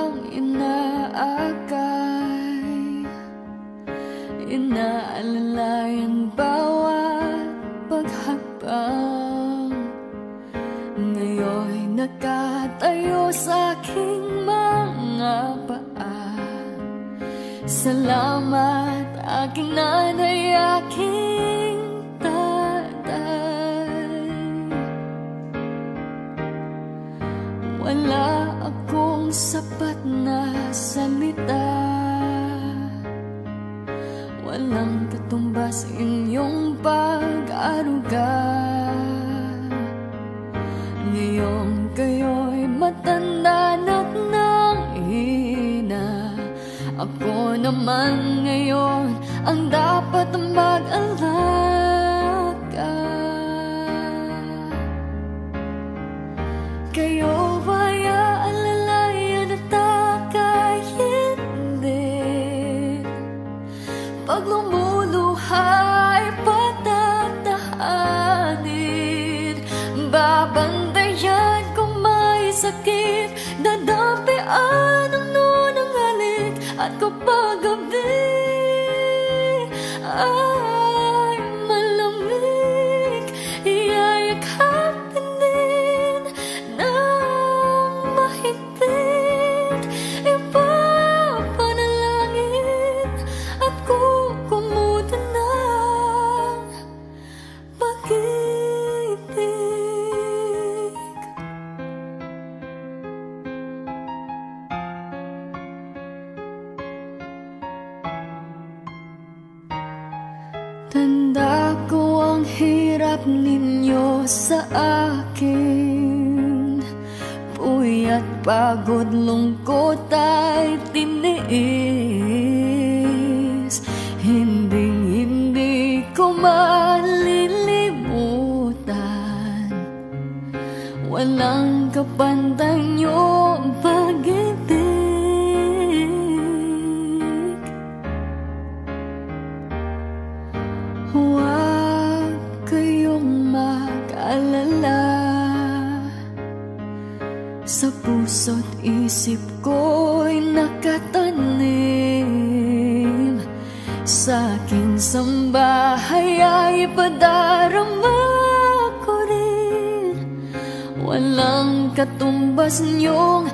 bang inaakay, inaalalayan bawat paghakbang. Ngayon'y nakatayo sa aking mga paa. Salamat aking nanay, aking tatay. Wala akong sapat na salita, walang katumbas inyong pag-aruga. Ngayong kayo'y matanda na't nanghina, ako naman ngayon ang dapat mag-alaga. Kayo ba'y aalalayan at aka'y hindi? Pag lumuluhay patatahanin, babantayan kung may sakit, dadampian ang nunang halik. At kapag gabi ay malamig, iyayakapin din ng mahigpit. Ipapanalangin at kukumutan ng pag-ibig. Tanda ko ang hirap ninyo sa akin, puyat, pagod, lungkot ay tiniis. Hindi ko malilimutan, walang kapantay niyong pag-ibig. Huwag kayong mag-alala, sa puso't isip ko'y nakatanim. Sa aking sambahay ay padarama ko rin, walang katumbas niyong